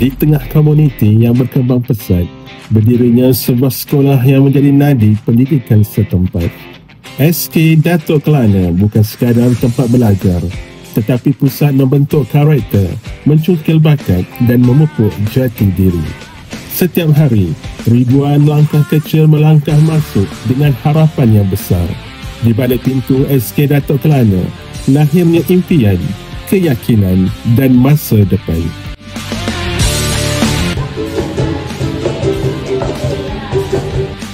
Di tengah komuniti yang berkembang pesat, berdirinya sebuah sekolah yang menjadi nadi pendidikan setempat. SK Datuk Kelana bukan sekadar tempat belajar, tetapi pusat membentuk karakter, mencungkil bakat dan memupuk jati diri. Setiap hari, ribuan langkah kecil melangkah masuk dengan harapan yang besar. Di balik pintu SK Datuk Kelana, lahirnya impian, keyakinan dan masa depan.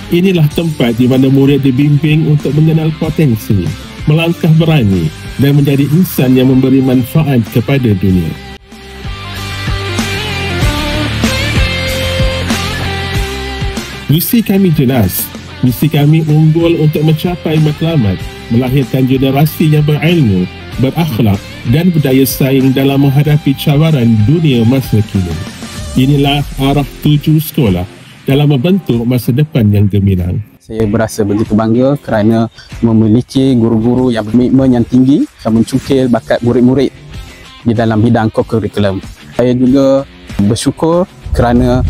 Inilah tempat di mana murid dibimbing untuk mengenal potensi, melangkah berani dan menjadi insan yang memberi manfaat kepada dunia. Misi kami jelas. Misi kami unggul untuk mencapai matlamat, melahirkan generasi yang berilmu, berakhlak dan berdaya saing dalam menghadapi cabaran dunia masa kini. Inilah arah tuju sekolah dalam membentuk masa depan yang gemilang. Saya berasa begitu bangga kerana memiliki guru-guru yang berkomitmen yang tinggi dan mencungkil bakat murid-murid di dalam bidang co-curriculum. Saya juga bersyukur kerana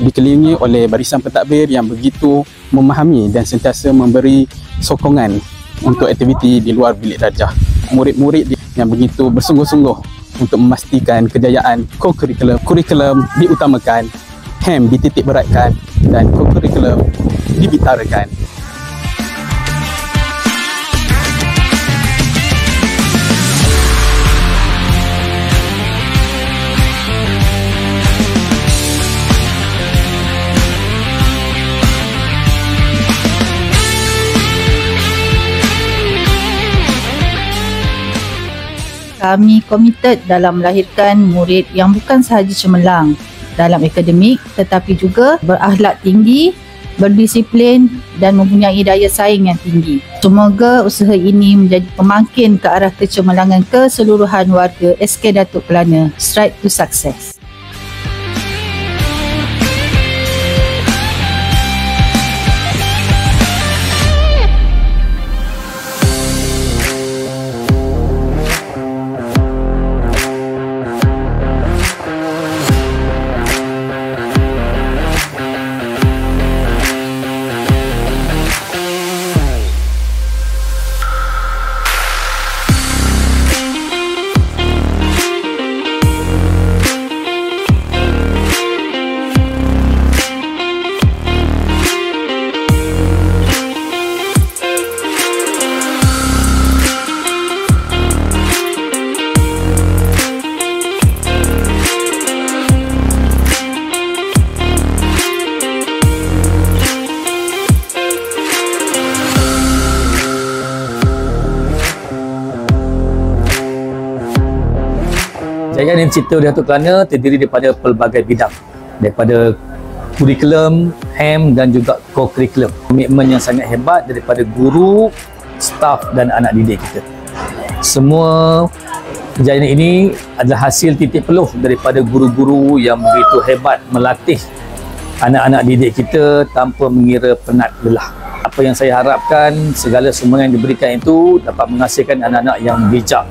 dikelilingi oleh barisan pentadbir yang begitu memahami dan sentiasa memberi sokongan untuk aktiviti di luar bilik darjah. Murid-murid yang begitu bersungguh-sungguh untuk memastikan kejayaan co-curriculum diutamakan, HAM dititik beratkan dan co-curriculum dibitarakan. Kami komited dalam melahirkan murid yang bukan sahaja cemerlang dalam akademik tetapi juga berakhlak tinggi, berdisiplin dan mempunyai daya saing yang tinggi. Semoga usaha ini menjadi pemangkin ke arah kecemerlangan keseluruhan warga SK Datuk Kelana. Stride to success. Jaringan yang dicipta oleh Datuk Kelana terdiri daripada pelbagai bidang, daripada kurikulum, HAM dan juga co-curriculum. Komitmen yang sangat hebat daripada guru, staf dan anak didik kita. Semua kejayaan ini adalah hasil titik peluh daripada guru-guru yang begitu hebat melatih anak-anak didik kita tanpa mengira penat lelah. Apa yang saya harapkan, segala sumbangan yang diberikan itu dapat menghasilkan anak-anak yang bijak,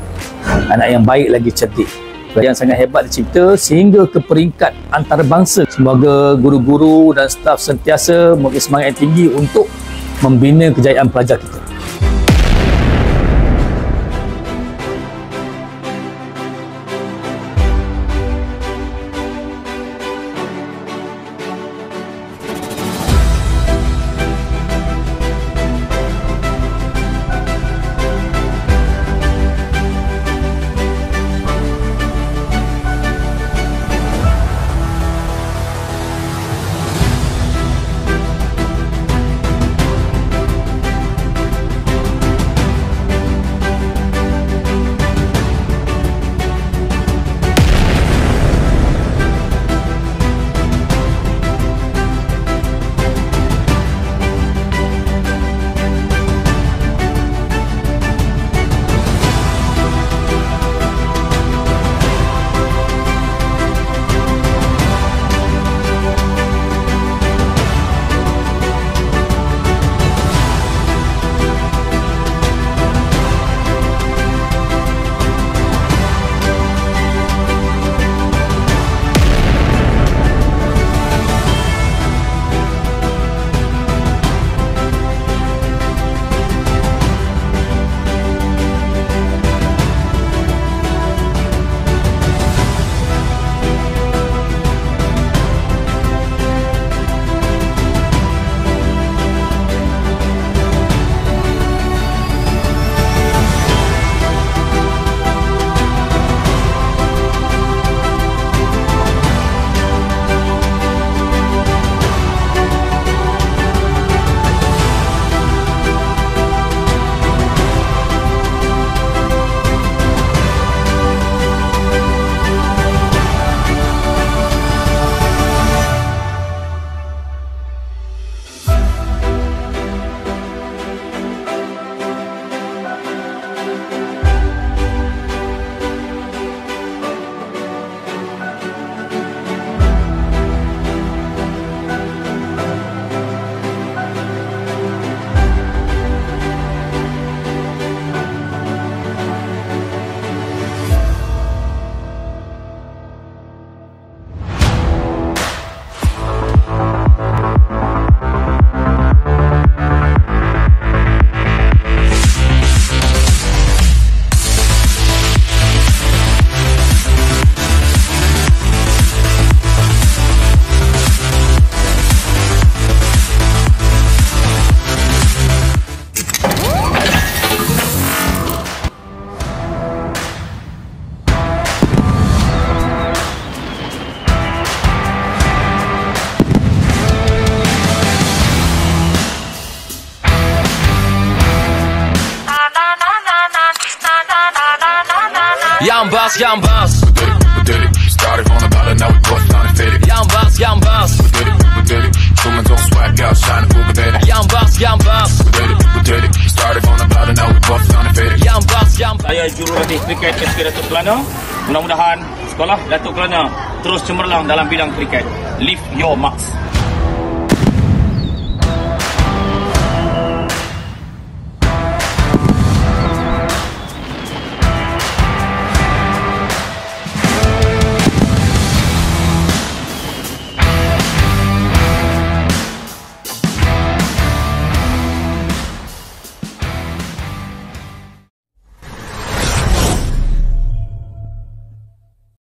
anak yang baik lagi cerdik. Yang sangat hebat dicipta sehingga ke peringkat antarabangsa. Semoga guru-guru dan staf sentiasa memiliki semangat yang tinggi untuk membina kejayaan pelajar kita. Young boss, young boss. We did it. Started from the bottom, now we both undefeated. Young boss, young boss. We did it. Two men don't swag out, shine the boogie, baby. Young boss, young boss. We did it. Started from the bottom, now we both undefeated. Young boss, young boss. Saya jurulatih kriket SK Datuk Kelana. Mudah-mudahan sekolah Datuk Kelana terus cemerlang dalam bidang kriket. Leave your marks.